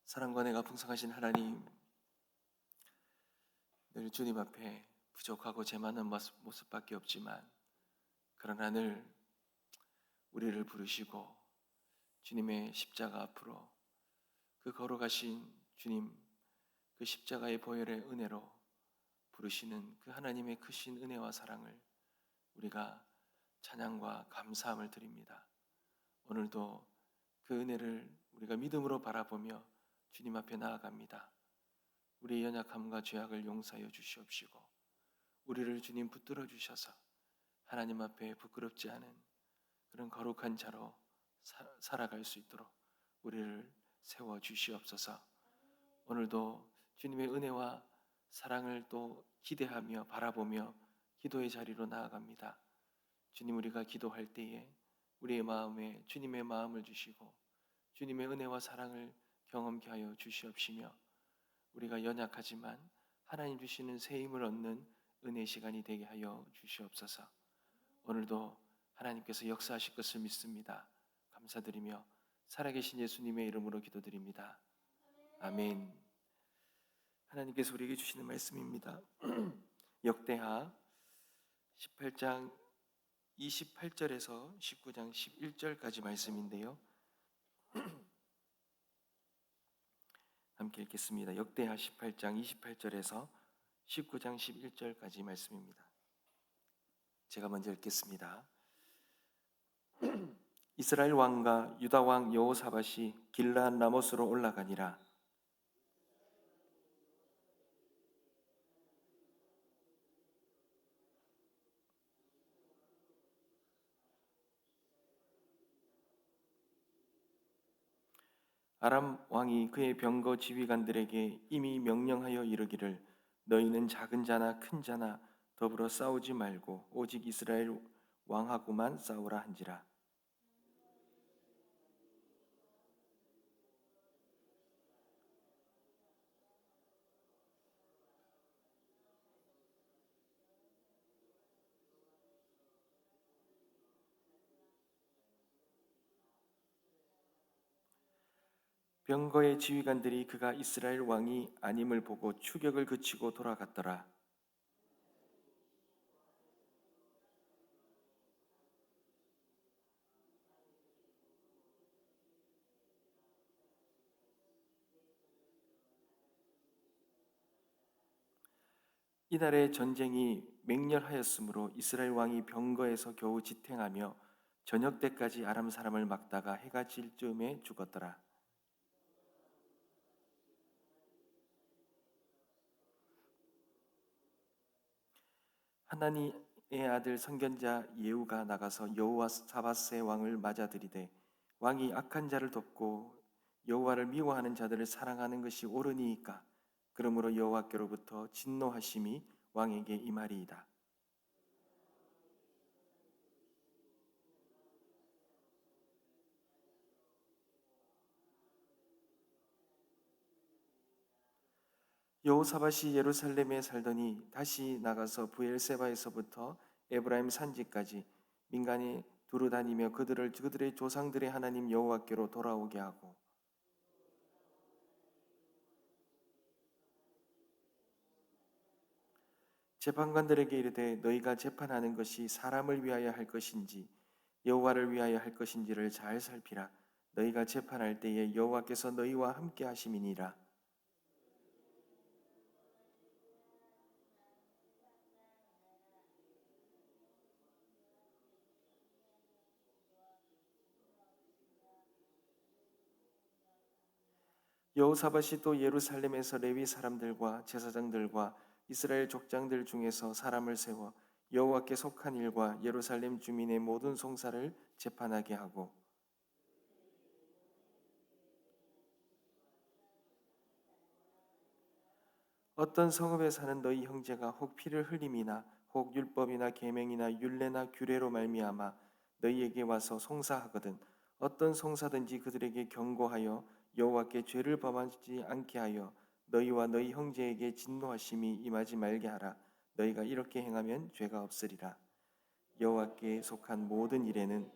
사랑과 은혜가 풍성하신 하나님, 늘 주님 앞에 부족하고 재만한 모습밖에 없지만 그러나 늘 우리를 부르시고 주님의 십자가 앞으로 그 걸어가신 주님, 그 십자가의 보혈의 은혜로 부르시는 그 하나님의 크신 은혜와 사랑을 우리가 찬양과 감사함을 드립니다. 오늘도 그 은혜를 우리가 믿음으로 바라보며 주님 앞에 나아갑니다. 우리의 연약함과 죄악을 용서하여 주시옵시고 우리를 주님 붙들어 주셔서 하나님 앞에 부끄럽지 않은 그런 거룩한 자로 살아갈 수 있도록 우리를 세워 주시옵소서. 오늘도 주님의 은혜와 사랑을 또 기대하며 바라보며 기도의 자리로 나아갑니다. 주님, 우리가 기도할 때에 우리의 마음에 주님의 마음을 주시고 주님의 은혜와 사랑을 경험케 하여 주시옵시며 우리가 연약하지만 하나님 주시는 새 힘을 얻는 은혜 시간이 되게 하여 주시옵소서. 오늘도 하나님께서 역사하실 것을 믿습니다. 감사드리며 살아계신 예수님의 이름으로 기도드립니다. 아멘. 하나님께서 우리에게 주시는 말씀입니다. 역대하 18장 28절에서 19장 11절까지 말씀인데요. 함께 읽겠습니다. 역대하 18장 28절에서 19장 11절까지 말씀입니다. 제가 먼저 읽겠습니다. 이스라엘 왕과 유다 왕 여호사밧이 길르앗 라못으로 올라가니라. 아람 왕이 그의 병거 지휘관들에게 이미 명령하여 이르기를 너희는 작은 자나 큰 자나 더불어 싸우지 말고 오직 이스라엘 왕하고만 싸우라 한지라. 병거의 지휘관들이 그가 이스라엘 왕이 아님을 보고 추격을 그치고 돌아갔더라. 이날의 전쟁이 맹렬하였으므로 이스라엘 왕이 병거에서 겨우 지탱하며 저녁 때까지 아람 사람을 막다가 해가 질 즈음에 죽었더라. 하나님의 아들 선견자 예후가 나가서 여호사밧의 왕을 맞아들이되 왕이 악한 자를 돕고 여호와를 미워하는 자들을 사랑하는 것이 옳으니이까 그러므로 여호와께로부터 진노하심이 왕에게 임하리이다. 여호사밧이 예루살렘에 살더니 다시 나가서 브엘세바에서부터 에브라임 산지까지 민간이 두루 다니며 그들의 조상들의 하나님 여호와께로 돌아오게 하고 재판관들에게 이르되 너희가 재판하는 것이 사람을 위하여 할 것인지 여호와를 위하여 할 것인지를 잘 살피라. 너희가 재판할 때에 여호와께서 너희와 함께 하심이니라. 여호사밧이 또 예루살렘에서 레위 사람들과 제사장들과 이스라엘 족장들 중에서 사람을 세워 여호와께 속한 일과 예루살렘 주민의 모든 송사를 재판하게 하고 어떤 성읍에 사는 너희 형제가 혹 피를 흘림이나 혹 율법이나 계명이나 율례나 규례로 말미암아 너희에게 와서 송사하거든 어떤 송사든지 그들에게 경고하여 여호와께 죄를 범하지 않게 하여 너희와 너희 형제에게 진노하심이 임하지 말게 하라. 너희가 이렇게 행하면 죄가 없으리라. 여호와께 속한 모든 일에는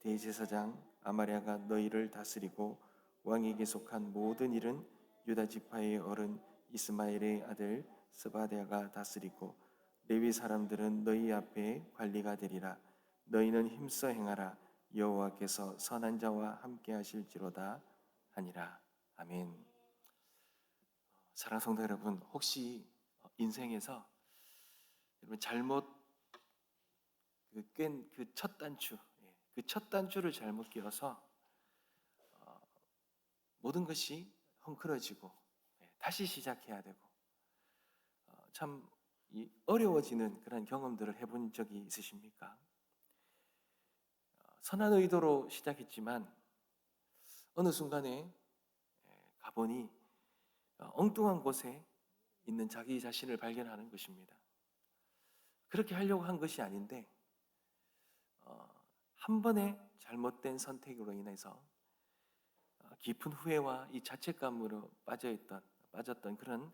대제사장 아마랴가 너희를 다스리고 왕에게 속한 모든 일은 유다 지파의 어른 이스마엘의 아들 스바랴가 다스리고 레위 사람들은 너희 앞에 관리가 되리라. 너희는 힘써 행하라. 여호와께서 선한 자와 함께 하실지로다 하니라. 아멘. 사랑하는 성도 여러분, 혹시 인생에서 여러분 잘못 깬 그 첫 단추, 그 첫 단추를 잘못 끼워서 모든 것이 헝클어지고 다시 시작해야 되고 참 어려워지는 그런 경험들을 해본 적이 있으십니까? 선한 의도로 시작했지만 어느 순간에 가보니 엉뚱한 곳에 있는 자기 자신을 발견하는 것입니다. 그렇게 하려고 한 것이 아닌데 한 번의 잘못된 선택으로 인해서 깊은 후회와 이 자책감으로 빠졌던 그런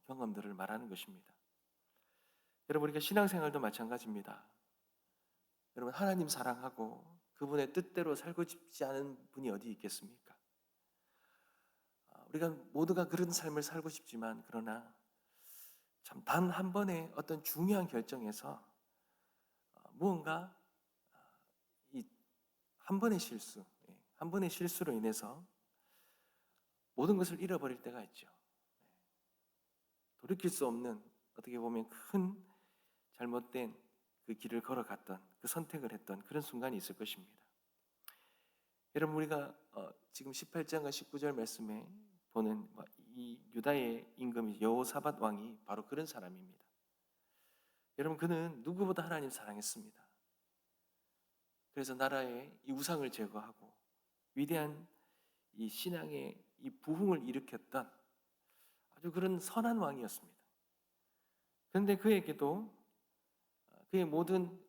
경험들을 말하는 것입니다. 여러분, 우리가 신앙생활도 마찬가지입니다. 여러분, 하나님 사랑하고 그분의 뜻대로 살고 싶지 않은 분이 어디 있겠습니까? 우리가 모두가 그런 삶을 살고 싶지만 그러나 참 단 한 번의 어떤 중요한 결정에서 무언가 이 한 번의 실수, 한 번의 실수로 인해서 모든 것을 잃어버릴 때가 있죠. 돌이킬 수 없는, 어떻게 보면 큰 잘못된 그 길을 걸어갔던, 그 선택을 했던 그런 순간이 있을 것입니다. 여러분, 우리가 지금 18장과 19절 말씀에 보는 이 유다의 임금 여호사밧 왕이 바로 그런 사람입니다. 여러분, 그는 누구보다 하나님 사랑했습니다. 그래서 나라의 이 우상을 제거하고 위대한 이 신앙의 이 부흥을 일으켰던 아주 그런 선한 왕이었습니다. 그런데 그에게도 그의 모든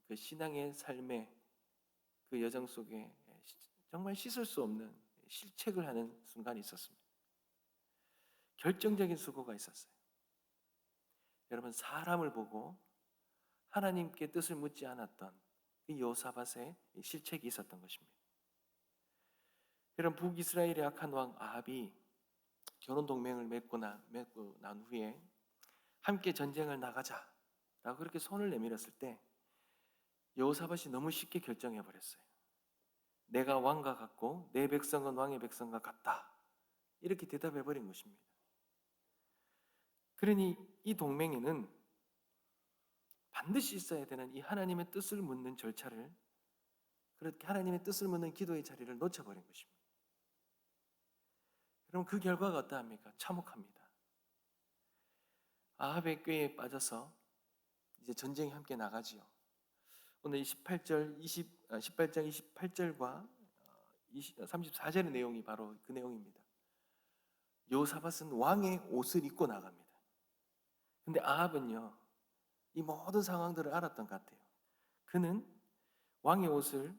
그 신앙의 삶의 그 여정 속에 정말 씻을 수 없는 실책을 하는 순간이 있었습니다. 결정적인 수고가 있었어요. 여러분, 사람을 보고 하나님께 뜻을 묻지 않았던 이 여호사밧의 실책이 있었던 것입니다. 여러분, 북이스라엘의 악한 왕 아합이 결혼 동맹을 맺고 난 후에 함께 전쟁을 나가자라고 그렇게 손을 내밀었을 때 여호사밧이 너무 쉽게 결정해 버렸어요. 내가 왕과 같고 내 백성은 왕의 백성과 같다, 이렇게 대답해 버린 것입니다. 그러니 이 동맹에는 반드시 있어야 되는 이 하나님의 뜻을 묻는 절차를, 그렇게 하나님의 뜻을 묻는 기도의 자리를 놓쳐버린 것입니다. 그럼 그 결과가 어떠합니까? 참혹합니다. 아합의 꾀에 빠져서 이제 전쟁에 함께 나가지요. 오늘 18장 28절과 34절의 내용이 바로 그 내용입니다. 여호사밧은 왕의 옷을 입고 나갑니다. 근데 아합은요, 이 모든 상황들을 알았던 것 같아요. 그는 왕의 옷을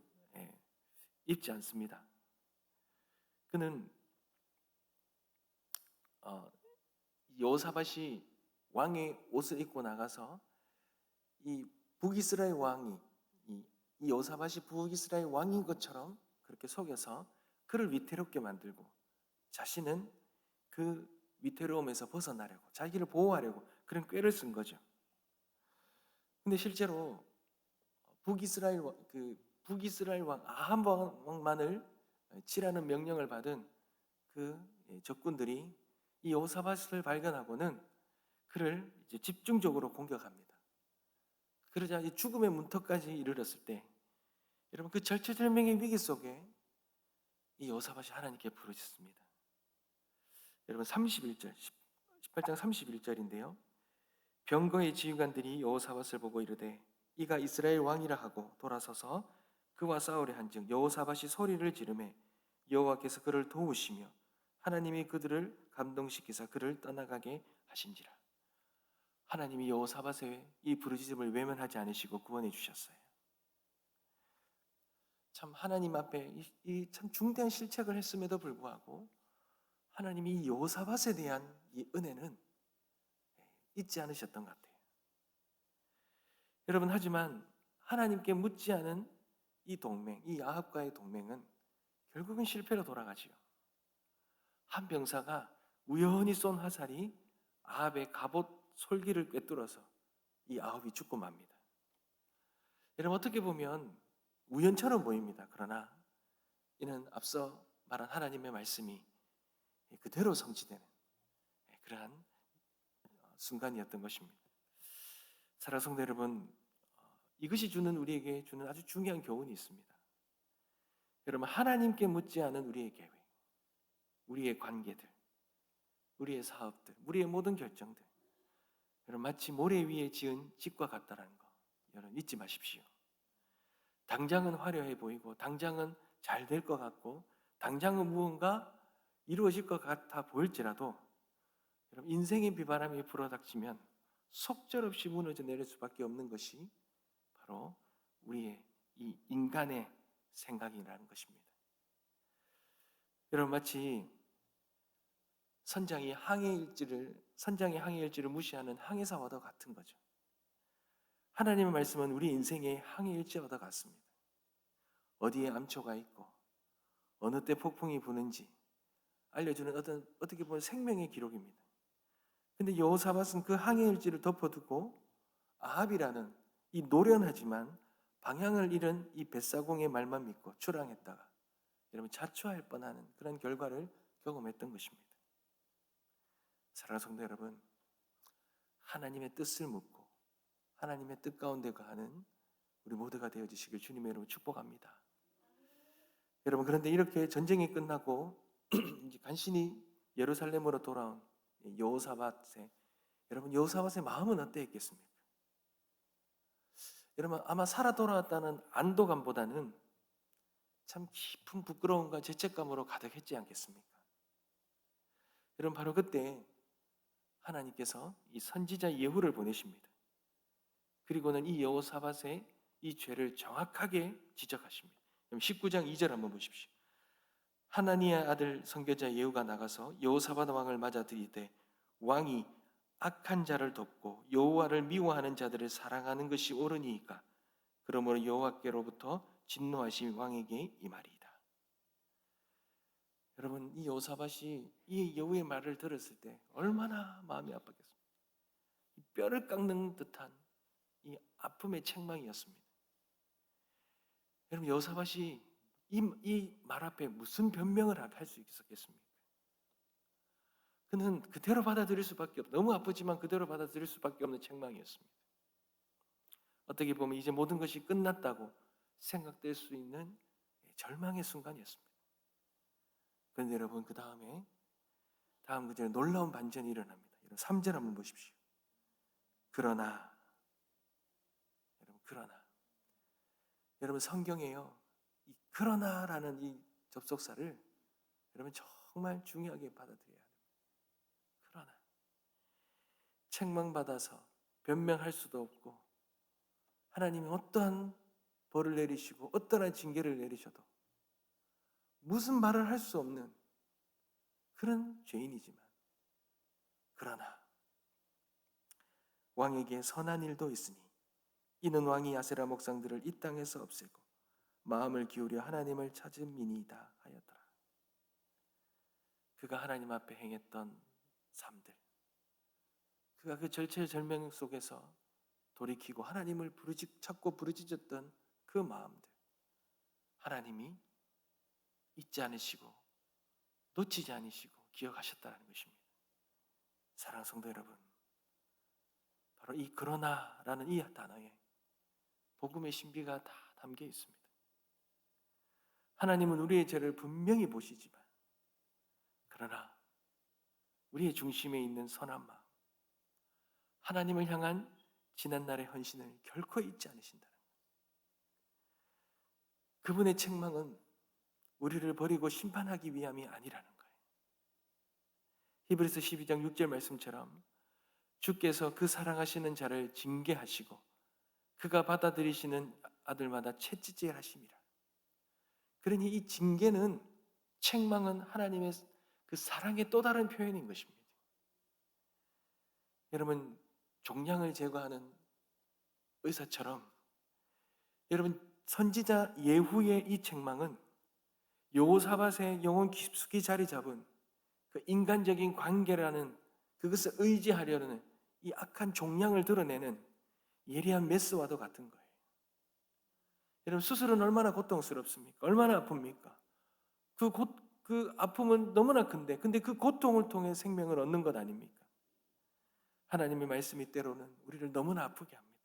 입지 않습니다. 그는 여호사밧이 왕의 옷을 입고 나가서 이 북이스라엘 왕이 이 여호사밧이 북이스라엘 왕인 것처럼 그렇게 속여서 그를 위태롭게 만들고 자신은 그 위태로움에서 벗어나려고, 자기를 보호하려고 그런 꾀를 쓴 거죠. 근데 실제로 북이스라엘 왕 아합 왕만을 치라는 명령을 받은 그 적군들이 이 여호사밧을 발견하고는 그를 이제 집중적으로 공격합니다. 그러자 이 죽음의 문턱까지 이르렀을 때, 여러분, 그 절체절명의 위기 속에 이 여호사밧이 하나님께 부르짖습니다. 여러분, 18장 31절인데요. 병거의 지휘관들이 여호사밧을 보고 이르되 이가 이스라엘 왕이라 하고 돌아서서 그와 싸우려 한즉 여호사밧이 소리를 지르매 여호와께서 그를 도우시며 하나님이 그들을 감동시키사 그를 떠나가게 하신지라. 하나님이 여호사밧의 이 부르짖음을 외면하지 않으시고 구원해 주셨어요. 참 하나님 앞에 이 참 중대한 실책을 했음에도 불구하고 하나님이 이 여호사밧에 대한 이 은혜는 잊지 않으셨던 것 같아요. 여러분, 하지만 하나님께 묻지 않은 이 동맹, 이 아합과의 동맹은 결국은 실패로 돌아가지요. 한 병사가 우연히 쏜 화살이 아합의 갑옷 솔기를 꿰뚫어서 이 아합이 죽고 맙니다. 여러분, 어떻게 보면 우연처럼 보입니다. 그러나 이는 앞서 말한 하나님의 말씀이 그대로 성취되는 그러한 순간이었던 것입니다. 사랑하는 성도 여러분, 이것이 우리에게 주는 아주 중요한 교훈이 있습니다. 여러분, 하나님께 묻지 않은 우리의 계획, 우리의 관계들, 우리의 사업들, 우리의 모든 결정들, 여러분, 마치 모래 위에 지은 집과 같다라는 거 여러분 잊지 마십시오. 당장은 화려해 보이고 당장은 잘 될 것 같고 당장은 무언가 이루어질 것 같아 보일지라도 여러분, 인생의 비바람이 불어닥치면 속절없이 무너져 내릴 수밖에 없는 것이 바로 우리의 이 인간의 생각이라는 것입니다. 여러분, 마치 선장의 항해일지를 무시하는 항해사와도 같은 거죠. 하나님의 말씀은 우리 인생의 항해일지와도 같습니다. 어디에 암초가 있고 어느 때 폭풍이 부는지 알려주는 어떻게 보면 생명의 기록입니다. 근데 여호사밧은 그 항해일지를 덮어두고 아합이라는 이 노련하지만 방향을 잃은 이 뱃사공의 말만 믿고 출항했다가 여러분 자초할 뻔하는 그런 결과를 경험했던 것입니다. 사랑하는 성도 여러분, 하나님의 뜻을 묻고 하나님의 뜻 가운데 거하는 우리 모두가 되어주시길 주님의 이름으로 축복합니다. 여러분, 그런데 이렇게 전쟁이 끝나고 이제 간신히 예루살렘으로 돌아온 여호사밧의 여호사밧의 마음은 어땠겠습니까? 여러분, 아마 살아 돌아왔다는 안도감보다는 참 깊은 부끄러움과 죄책감으로 가득했지 않겠습니까? 여러분, 바로 그때 하나님께서 이 선지자 예후를 보내십니다. 그리고는 이 여호사밧의 이 죄를 정확하게 지적하십니다. 19장 2절 한번 보십시오. 하나니의 아들 선교자 예후가 나가서 여호사밧 왕을 맞아 들이되 왕이 악한 자를 돕고 여호와를 미워하는 자들을 사랑하는 것이 옳으니이까 그러므로 여호와께로부터 진노하신 왕에게 임하리이다. 여러분, 이 여호사밧이 이 여호의 말을 들었을 때 얼마나 마음이 아팠겠습니까? 뼈를 깎는 듯한 이 아픔의 책망이었습니다. 여러분, 여호사밧이 이 말 앞에 무슨 변명을 할 수 있었겠습니까? 그는 그대로 받아들일 수밖에 너무 아프지만 그대로 받아들일 수밖에 없는 책망이었습니다. 어떻게 보면 이제 모든 것이 끝났다고 생각될 수 있는 절망의 순간이었습니다. 그런데 여러분, 그 다음에 다음 구절에 놀라운 반전이 일어납니다. 3절 한번 보십시오. 그러나 여러분, 성경에요, 이 그러나라는 이 접속사를 여러분 정말 중요하게 받아들여야 합니다. 그러나 책망받아서 변명할 수도 없고 하나님이 어떠한 벌을 내리시고 어떠한 징계를 내리셔도 무슨 말을 할 수 없는 그런 죄인이지만 그러나 왕에게 선한 일도 있으니 이는 왕이 아세라 목상들을 이 땅에서 없애고 마음을 기울여 하나님을 찾음이니이다 하였더라. 그가 하나님 앞에 행했던 삶들, 그가 그 절체절명 속에서 돌이키고 하나님을 찾고 부르짖었던 그 마음들, 하나님이 잊지 않으시고 놓치지 않으시고 기억하셨다는 것입니다. 사랑하는 성도 여러분, 바로 이 그러나라는 이 단어에 복음의 신비가 다 담겨 있습니다. 하나님은 우리의 죄를 분명히 보시지만 그러나 우리의 중심에 있는 선한 마음, 하나님을 향한 지난날의 헌신을 결코 잊지 않으신다는 것. 그분의 책망은 우리를 버리고 심판하기 위함이 아니라는 거예요. 히브리서 12장 6절 말씀처럼 주께서 그 사랑하시는 자를 징계하시고 그가 받아들이시는 아들마다 채찍질하심이라. 그러니 이 징계는, 책망은 하나님의 그 사랑의 또 다른 표현인 것입니다. 여러분, 종양을 제거하는 의사처럼 여러분, 선지자 예후의 이 책망은 여호사밧의 영혼 깊숙이 자리 잡은 그 인간적인 관계라는 그것을 의지하려는 이 악한 종량을 드러내는 예리한 메스와도 같은 거예요. 여러분, 수술은 얼마나 고통스럽습니까? 얼마나 아픕니까? 그 아픔은 너무나 큰데, 근데 그 고통을 통해 생명을 얻는 것 아닙니까? 하나님의 말씀이 때로는 우리를 너무나 아프게 합니다.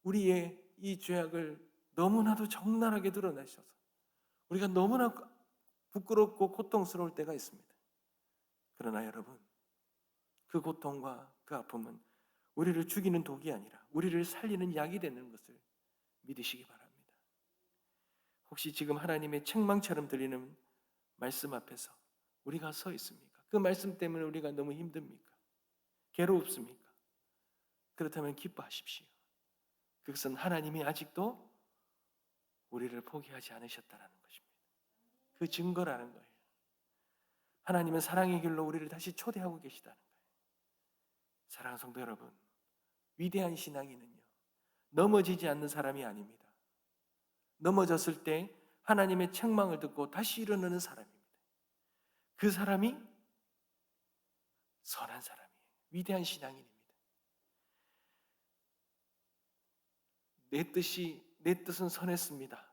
우리의 이 죄악을 너무나도 적나라하게 드러내셔서 우리가 너무나 부끄럽고 고통스러울 때가 있습니다. 그러나 여러분, 그 고통과 그 아픔은 우리를 죽이는 독이 아니라 우리를 살리는 약이 되는 것을 믿으시기 바랍니다. 혹시 지금 하나님의 책망처럼 들리는 말씀 앞에서 우리가 서 있습니까? 그 말씀 때문에 우리가 너무 힘듭니까? 괴롭습니까? 그렇다면 기뻐하십시오. 그것은 하나님이 아직도 우리를 포기하지 않으셨다는 것입니다. 그 증거라는 거예요. 하나님은 사랑의 길로 우리를 다시 초대하고 계시다는 거예요. 사랑하는 성도 여러분, 위대한 신앙인은요, 넘어지지 않는 사람이 아닙니다. 넘어졌을 때 하나님의 책망을 듣고 다시 일어나는 사람입니다. 그 사람이 선한 사람이에요. 위대한 신앙인입니다. 내 뜻은 선했습니다.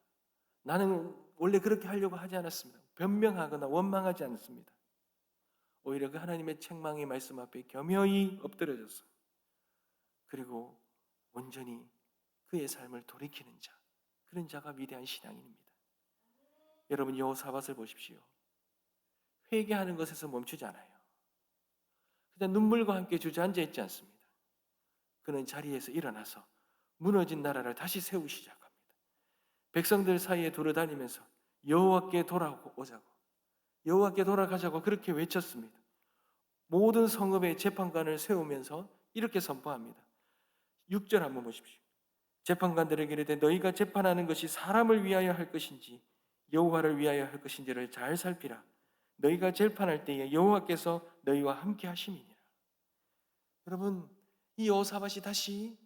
나는 원래 그렇게 하려고 하지 않았습니다. 변명하거나 원망하지 않습니다. 오히려 그 하나님의 책망의 말씀 앞에 겸허히 엎드려져서 그리고 온전히 그의 삶을 돌이키는 자, 그런 자가 위대한 신앙인입니다. 여러분, 여호사밧을 보십시오. 회개하는 것에서 멈추지 않아요. 그냥 눈물과 함께 주저앉아 있지 않습니다. 그는 자리에서 일어나서 무너진 나라를 다시 세우기 시작합니다. 백성들 사이에 돌아다니면서 여호와께 돌아오자고, 여호와께 돌아가자고 그렇게 외쳤습니다. 모든 성읍의 재판관을 세우면서 이렇게 선포합니다. 6절 한번 보십시오. 재판관들에게 이르되 너희가 재판하는 것이 사람을 위하여 할 것인지 여호와를 위하여 할 것인지를 잘 살피라. 너희가 재판할 때에 여호와께서 너희와 함께 하심이니라. 여러분, 이 여호사밧이 다시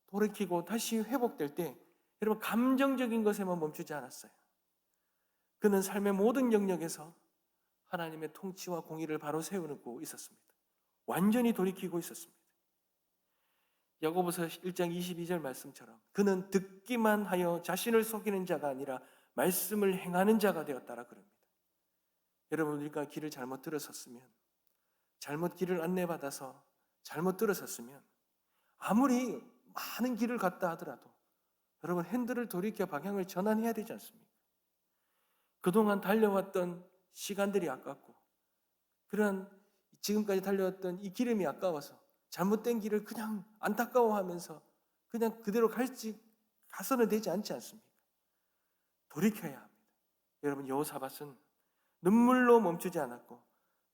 돌이키고 다시 회복될 때 여러분, 감정적인 것에만 멈추지 않았어요. 그는 삶의 모든 영역에서 하나님의 통치와 공의를 바로 세우고 있었습니다. 완전히 돌이키고 있었습니다. 야고보서 1장 22절 말씀처럼 그는 듣기만 하여 자신을 속이는 자가 아니라 말씀을 행하는 자가 되었다라 그럽니다. 여러분, 우리가 길을 잘못 들어섰으면, 잘못 길을 안내받아서 잘못 들어섰으면 아무리 많은 길을 갔다 하더라도 여러분, 핸들을 돌이켜 방향을 전환해야 되지 않습니까? 그동안 달려왔던 시간들이 아깝고 그러한 지금까지 달려왔던 이 기름이 아까워서 잘못된 길을 그냥 안타까워하면서 그냥 그대로 가서는 되지 않지 않습니까? 돌이켜야 합니다. 여러분, 여호사밧은 눈물로 멈추지 않았고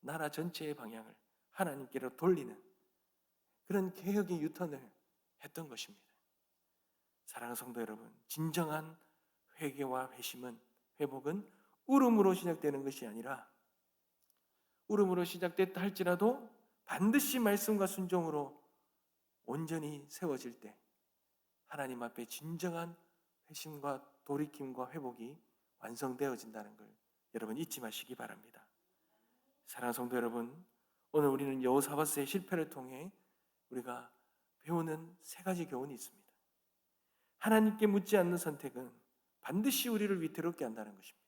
나라 전체의 방향을 하나님께로 돌리는 그런 개혁의 유턴을 했던 것입니다. 사랑하는 성도 여러분, 진정한 회개와 회복은 울음으로 시작되는 것이 아니라 울음으로 시작됐다 할지라도 반드시 말씀과 순종으로 온전히 세워질 때 하나님 앞에 진정한 회심과 돌이킴과 회복이 완성되어진다는 걸 여러분 잊지 마시기 바랍니다. 사랑하는 성도 여러분, 오늘 우리는 여호사밧의 실패를 통해 우리가 배우는 세 가지 교훈이 있습니다. 하나님께 묻지 않는 선택은 반드시 우리를 위태롭게 한다는 것입니다.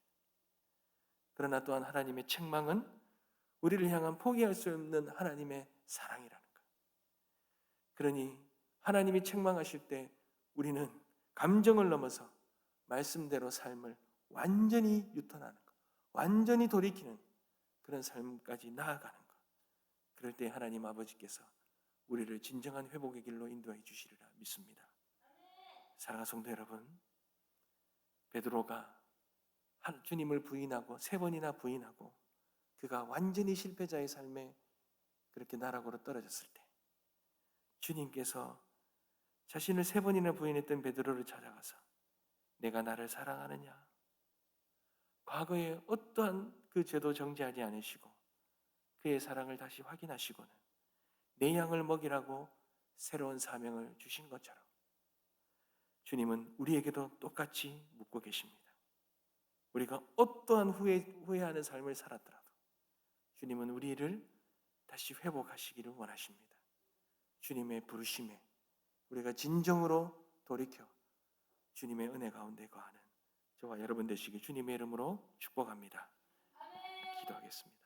그러나 또한 하나님의 책망은 우리를 향한 포기할 수 없는 하나님의 사랑이라는 것. 그러니 하나님이 책망하실 때 우리는 감정을 넘어서 말씀대로 삶을 완전히 유턴하는 것, 완전히 돌이키는 그런 삶까지 나아가는 것. 그럴 때 하나님 아버지께서 우리를 진정한 회복의 길로 인도해 주시리라 믿습니다. 사랑하는 성도 여러분, 베드로가 주님을 부인하고 3번이나 부인하고 그가 완전히 실패자의 삶에 그렇게 나락으로 떨어졌을 때 주님께서 자신을 3번이나 부인했던 베드로를 찾아가서 내가 나를 사랑하느냐? 과거에 어떠한 그 죄도 정죄하지 않으시고 그의 사랑을 다시 확인하시고는 내 양을 먹이라고 새로운 사명을 주신 것처럼 주님은 우리에게도 똑같이 묻고 계십니다. 우리가 어떠한 후회하는 삶을 살았더라도 주님은 우리를 다시 회복하시기를 원하십니다. 주님의 부르심에 우리가 진정으로 돌이켜 주님의 은혜 가운데 거하는 저와 여러분 되시길 주님의 이름으로 축복합니다. 기도하겠습니다.